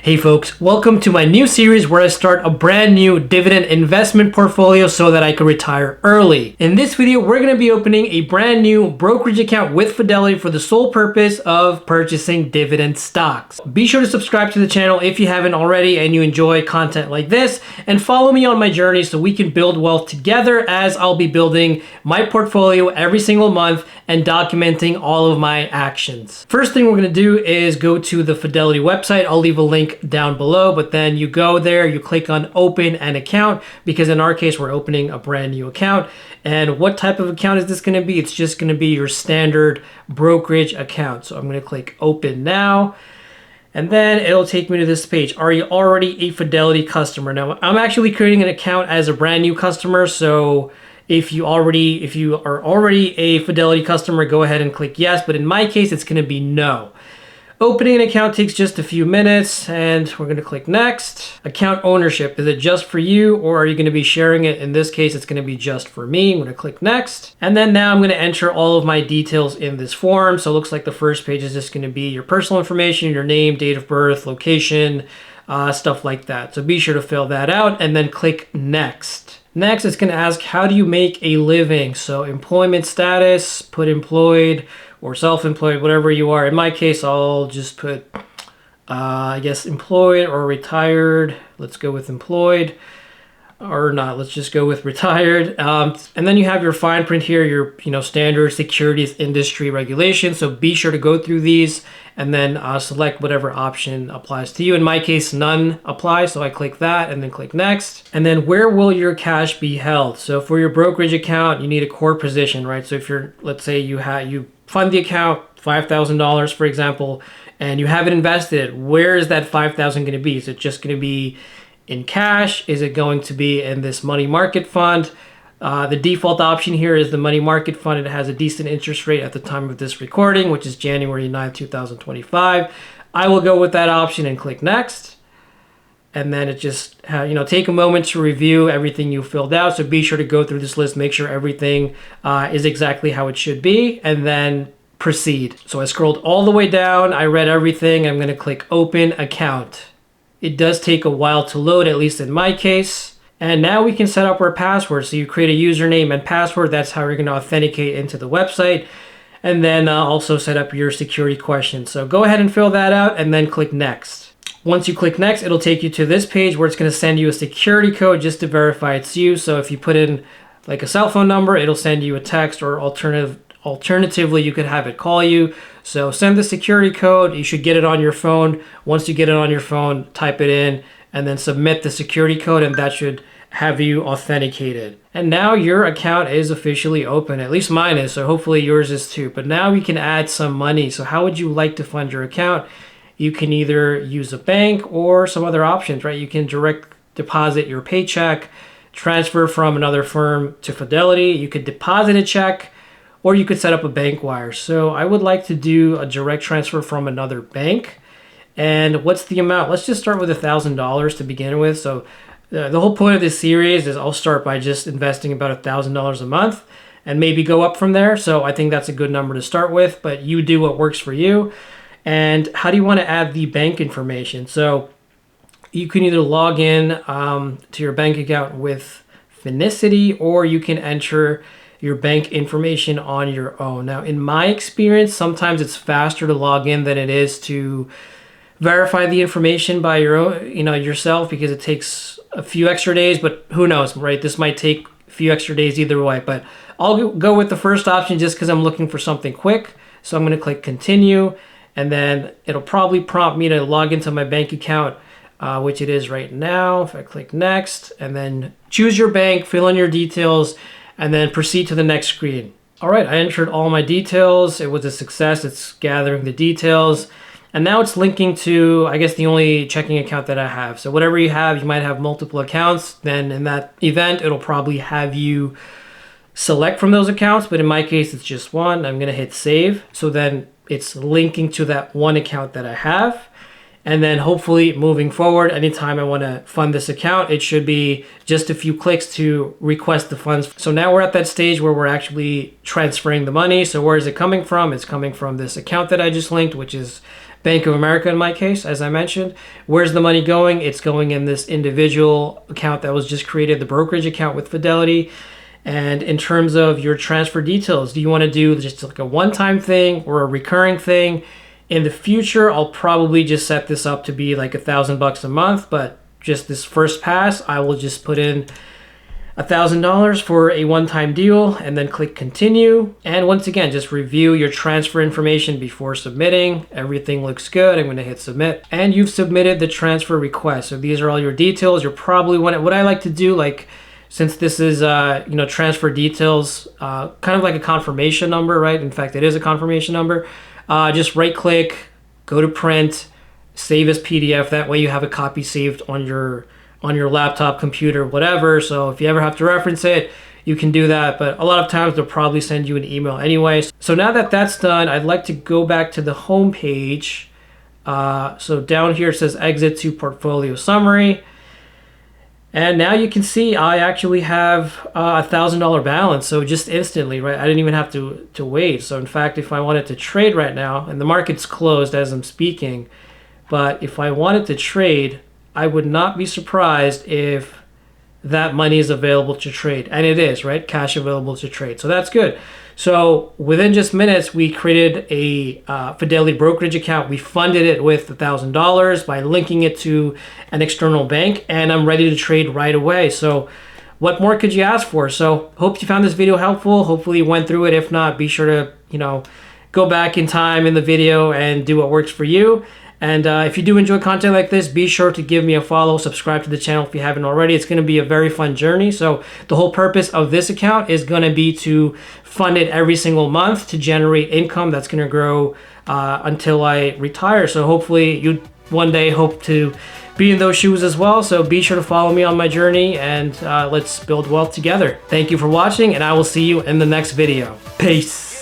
Hey folks, welcome to my new series where I start a brand new dividend investment portfolio so that I can retire early. In this video, we're going to be opening a brand new brokerage account with Fidelity for the sole purpose of purchasing dividend stocks. Be sure to subscribe to the channel if you haven't already and you enjoy content like this, and follow me on my journey so we can build wealth together as I'll be building my portfolio every single month and documenting all of my actions. First thing we're going to do is go to the Fidelity website. I'll leave a link down below, but then you go there, you click on open an account, because in our case we're opening a brand new account. And what type of account is this going to be? It's just going to be your standard brokerage account. So I'm going to click open now, and then it'll take me to this page. Are you already a Fidelity customer? Now I'm actually creating an account as a brand new customer, so if you are already a Fidelity customer, go ahead and click yes, but in my case it's going to be no. Opening an account takes just a few minutes, and we're going to click next. Account ownership, is it just for you or are you going to be sharing it? In this case, it's going to be just for me. I'm going to click next. And then now I'm going to enter all of my details in this form. So it looks like the first page is just going to be your personal information, your name, date of birth, location, stuff like that. So be sure to fill that out and then click next. Next, it's going to ask, how do you make a living? So employment status, put employed or self-employed, whatever you are. In my case, I'll just put, I guess, employed or retired. Let's go with employed, or not. Let's just go with retired. And then you have your fine print here, your standard securities industry regulations. So be sure to go through these and then select whatever option applies to you. In my case, none apply, so I click that and then click next. And then where will your cash be held? So for your brokerage account, you need a core position, right? So if you're, let's say you fund the account $5,000, for example, and you haven't invested, where is that $5,000 going to be? Is it just going to be in cash? Is it going to be in this money market fund? The default option here is the money market fund. It has a decent interest rate at the time of this recording, which is January 9th, 2025. I will go with that option and click next. And then it just, take a moment to review everything you filled out. So be sure to go through this list, make sure everything is exactly how it should be, and then proceed. So I scrolled all the way down. I read everything. I'm going to click open account. It does take a while to load, at least in my case. And now we can set up our password. So you create a username and password. That's how you're going to authenticate into the website. And then also set up your security questions. So go ahead and fill that out and then click next. Once you click next, it'll take you to this page where it's going to send you a security code just to verify it's you. So if you put in like a cell phone number, it'll send you a text, or alternatively, you could have it call you. So send the security code. You should get it on your phone. Once you get it on your phone, type it in and then submit the security code, and that should have you authenticated. And now your account is officially open. At least mine is, so hopefully yours is too. But now we can add some money. So how would you like to fund your account? You can either use a bank or some other options, right? You can direct deposit your paycheck, transfer from another firm to Fidelity. You could deposit a check, or you could set up a bank wire. So I would like to do a direct transfer from another bank. And what's the amount? Let's just start with $1,000 to begin with. So the whole point of this series is I'll start by just investing about $1,000 a month and maybe go up from there. So I think that's a good number to start with, but you do what works for you. And how do you want to add the bank information? So you can either log in to your bank account with Finicity, or you can enter your bank information on your own. Now, in my experience, sometimes it's faster to log in than it is to verify the information by your own, yourself, because it takes a few extra days, but who knows, right? This might take a few extra days either way, but I'll go with the first option just because I'm looking for something quick. So I'm going to click continue, and then it'll probably prompt me to log into my bank account, which it is right now. If I click next and then choose your bank, fill in your details, and then proceed to the next screen. All right, I entered all my details. It was a success. It's gathering the details. And now it's linking to, I guess, the only checking account that I have. So whatever you have, you might have multiple accounts. Then in that event, it'll probably have you select from those accounts. But in my case, it's just one. I'm going to hit save. So then it's linking to that one account that I have. And then hopefully moving forward, anytime I want to fund this account, it should be just a few clicks to request the funds. So now we're at that stage where we're actually transferring the money. So where is it coming from? It's coming from this account that I just linked, which is Bank of America in my case, as I mentioned. Where's the money going? It's going in this individual account that was just created, the brokerage account with Fidelity. And in terms of your transfer details, do you want to do just like a one-time thing or a recurring thing? In the future, I'll probably just set this up to be like $1,000 a month, but just this first pass, I will just put in $1,000 for a one-time deal and then click continue. And once again, just review your transfer information before submitting. Everything looks good. I'm going to hit submit, and you've submitted the transfer request. So these are all your details. You're probably what I like to do, like, since this is transfer details, kind of like a confirmation number, right? In fact, it is a confirmation number. Just right click, go to print, save as PDF. That way you have a copy saved on your laptop, computer, whatever. So if you ever have to reference it, you can do that. But a lot of times they'll probably send you an email anyway. So now that that's done, I'd like to go back to the home page. So down here it says exit to portfolio summary. And now you can see I actually have a $1,000 balance. So just instantly, right? I didn't even have to wait. So in fact, if I wanted to trade right now, and the market's closed as I'm speaking, but if I wanted to trade, I would not be surprised if that money is available to trade. And it is, right? Cash available to trade. So that's good. So within just minutes, we created a Fidelity Brokerage account. We funded it with $1,000 by linking it to an external bank, and I'm ready to trade right away. So what more could you ask for? So hope you found this video helpful. Hopefully you went through it. If not, be sure to, go back in time in the video and do what works for you. And if you do enjoy content like this, be sure to give me a follow, subscribe to the channel if you haven't already. It's going to be a very fun journey. So the whole purpose of this account is going to be to fund it every single month to generate income that's going to grow until I retire. So hopefully you one day hope to be in those shoes as well. So be sure to follow me on my journey, and let's build wealth together. Thank you for watching, and I will see you in the next video. Peace.